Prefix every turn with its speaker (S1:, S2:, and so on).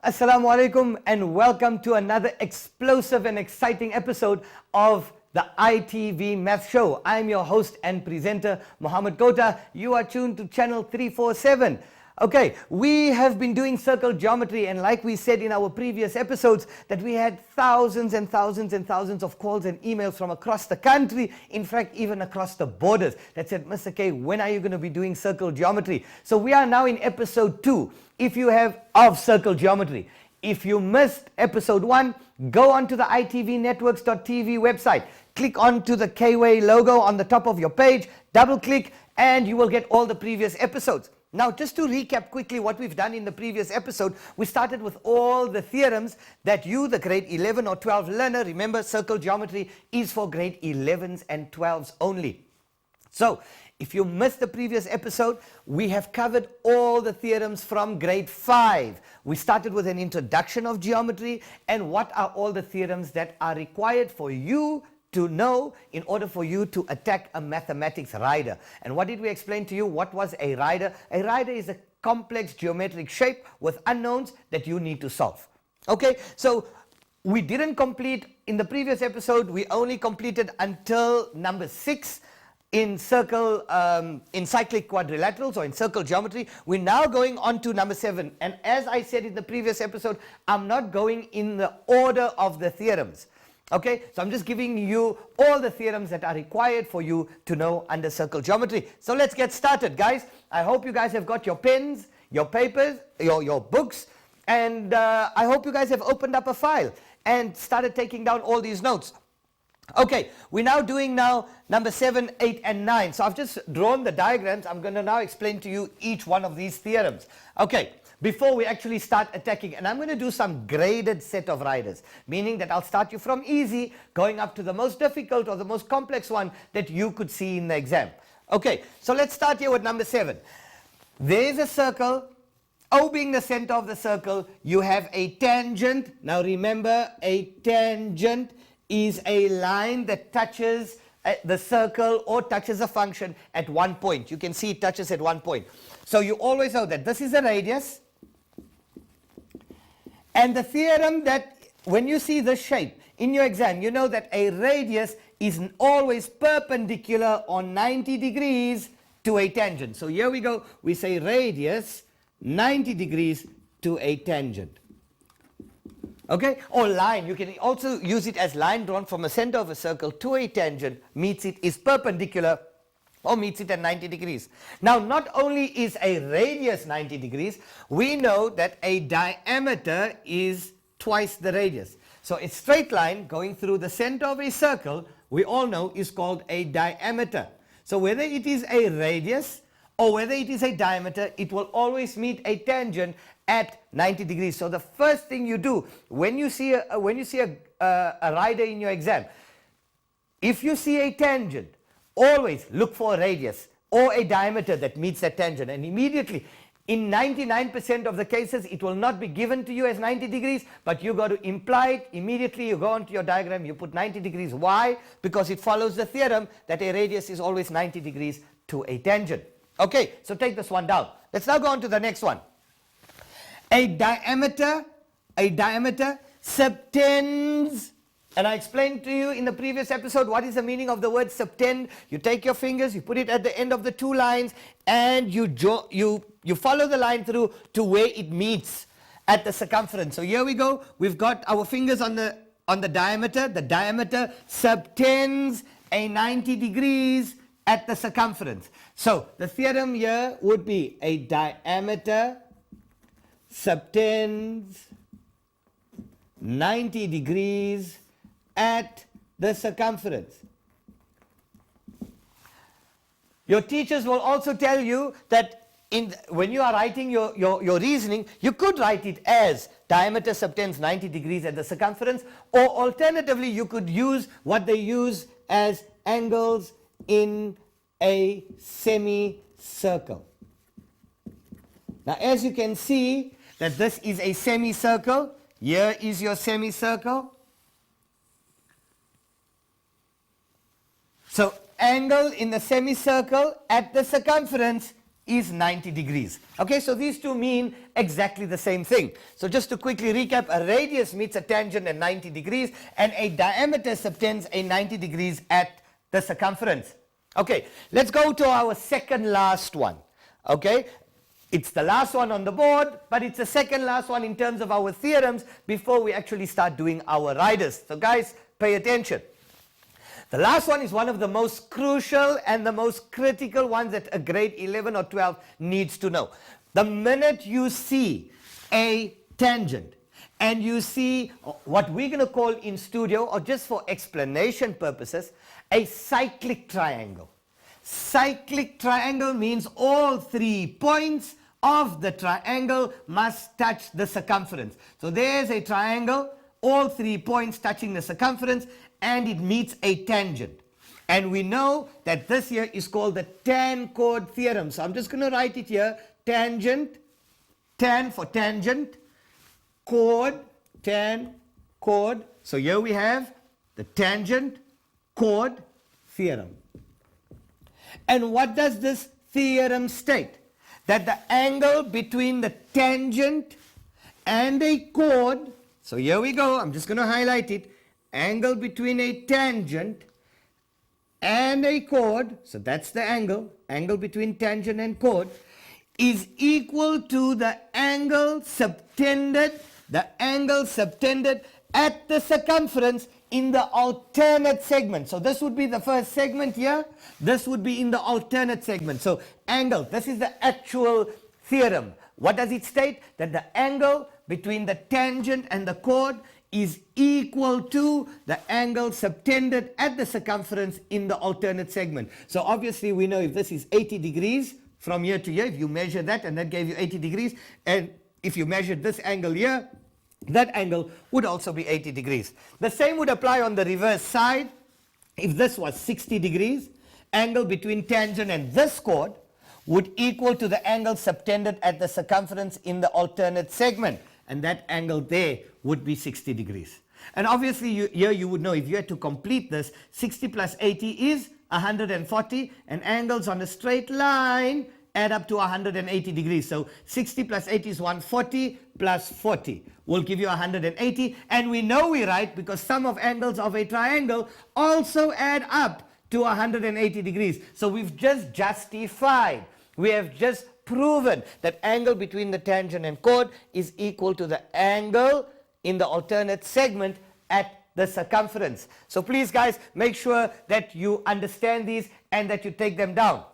S1: Assalamu alaikum and welcome to another explosive and exciting episode of the ITV Math Show. I am your host and presenter, Muhammad Kota. You are tuned to channel 347. Okay, we have been doing circle geometry, and like we said in our previous episodes that we had thousands and thousands and thousands of calls and emails from across the country, in fact even across the borders, that said, Mr. K, when are you going to be doing circle geometry? So we are now in episode 2 of circle geometry. If you missed episode 1, go onto the itvnetworks.tv website, click onto the KWay logo on the top of your page, double click, and you will get all the previous episodes. Now, just to recap quickly what we've done in the previous episode, we started with all the theorems that you, the grade 11 or 12 learner, remember circle geometry is for grade 11s and 12s only. So, if you missed the previous episode, we have covered all the theorems from grade 5. We started with an introduction of geometry and what are all the theorems that are required for you to know in order for you to attack a mathematics rider. And what did we explain to you? What was a rider? A rider is a complex geometric shape with unknowns that you need to solve. Okay, so we didn't complete in the previous episode. We only completed until number 6 in cyclic quadrilaterals or in circle geometry. We're now going on to number 7, and as I said in the previous episode, I'm not going in the order of the theorems. Okay, so I'm just giving you all the theorems that are required for you to know under circle geometry. So let's get started, guys. I hope you guys have got your pens, your papers, your books, and I hope you guys have opened up a file and started taking down all these notes. Okay, we're now doing number 7, 8 and 9. So I've just drawn the diagrams. I'm going to now explain to you each one of these theorems. Okay, before we actually start attacking, and I'm going to do some graded set of riders, meaning that I'll start you from easy going up to the most difficult or the most complex one that you could see in the exam. Okay, so let's start here with number 7. There's a circle. O being the center of the circle, you have a tangent. Now remember, a tangent is a line that touches the circle or touches a function at one point. You can see it touches at one point. So you always know that this is a radius. And the theorem that when you see this shape in your exam, you know that a radius is always perpendicular or 90 degrees to a tangent. So here we go. We say radius 90 degrees to a tangent. Okay, or line. You can also use it as line drawn from a center of a circle to a tangent, meets it, is perpendicular, or meets it at 90 degrees. Now, not only is a radius 90 degrees, we know that a diameter is twice the radius. So a straight line going through the center of a circle, we all know, is called a diameter. So whether it is a radius or whether it is a diameter, it will always meet a tangent at 90 degrees. So the first thing you do when you see a rider in your exam, if you see a tangent, always look for a radius or a diameter that meets that tangent, and immediately, in 99% of the cases, it will not be given to you as 90 degrees, but you got to imply it immediately. You go onto your diagram, you put 90 degrees. Why? Because it follows the theorem that a radius is always 90 degrees to a tangent. Okay, so take this one down. Let's now go on to the next one. A diameter subtends, and I explained to you in the previous episode what is the meaning of the word subtend. You take your fingers, you put it at the end of the two lines, and you follow the line through to where it meets at the circumference. So here we go. We've got our fingers on the diameter. The diameter subtends a 90 degrees at the circumference. So the theorem here would be a diameter subtends 90 degrees at the circumference. Your teachers will also tell you that when you are writing your reasoning, you could write it as diameter subtends 90 degrees at the circumference, or alternatively you could use what they use as angles in a semicircle. Now, as you can see that this is a semicircle. Here is your semicircle. So angle in the semicircle at the circumference is 90 degrees. Okay, so these two mean exactly the same thing. So just to quickly recap, a radius meets a tangent at 90 degrees and a diameter subtends a 90 degrees at the circumference. Okay, let's go to our second last one. Okay, it's the last one on the board, but it's the second last one in terms of our theorems before we actually start doing our riders. So guys, pay attention. The last one is one of the most crucial and the most critical ones that a grade 11 or 12 needs to know. The minute you see a tangent and you see what we're going to call in studio, or just for explanation purposes, a cyclic triangle. Cyclic triangle means all 3 points of the triangle must touch the circumference. So there's a triangle, all 3 points touching the circumference, and it meets a tangent. And we know that this here is called the tan-chord theorem. So I'm just going to write it here. Tangent, tan for tangent, chord, tan, chord. So here we have the tangent chord theorem. And what does this theorem state? That the angle between the tangent and a chord, so here we go, I'm just going to highlight it, angle between a tangent and a chord, so that's the angle between tangent and chord, is equal to the angle subtended at the circumference in the alternate segment. So this would be the first segment here, this would be in the alternate segment. So angle, this is the actual theorem. What does it state? That the angle between the tangent and the chord is equal to the angle subtended at the circumference in the alternate segment. So obviously we know if this is 80 degrees from here to here, if you measure that and that gave you 80 degrees, and if you measured this angle here, that angle would also be 80 degrees. The same would apply on the reverse side. If this was 60 degrees, angle between tangent and this chord would equal to the angle subtended at the circumference in the alternate segment, and that angle there would be 60 degrees. And obviously here you would know, if you had to complete this, 60 plus 80 is 140, and angles on a straight line add up to 180 degrees. So 60 plus 80 is 140 plus 40 will give you 180, and we know we're right because sum of angles of a triangle also add up to 180 degrees. So we've just justified, we have just proven that angle between the tangent and chord is equal to the angle in the alternate segment at the circumference. So please guys, make sure that you understand these and that you take them down.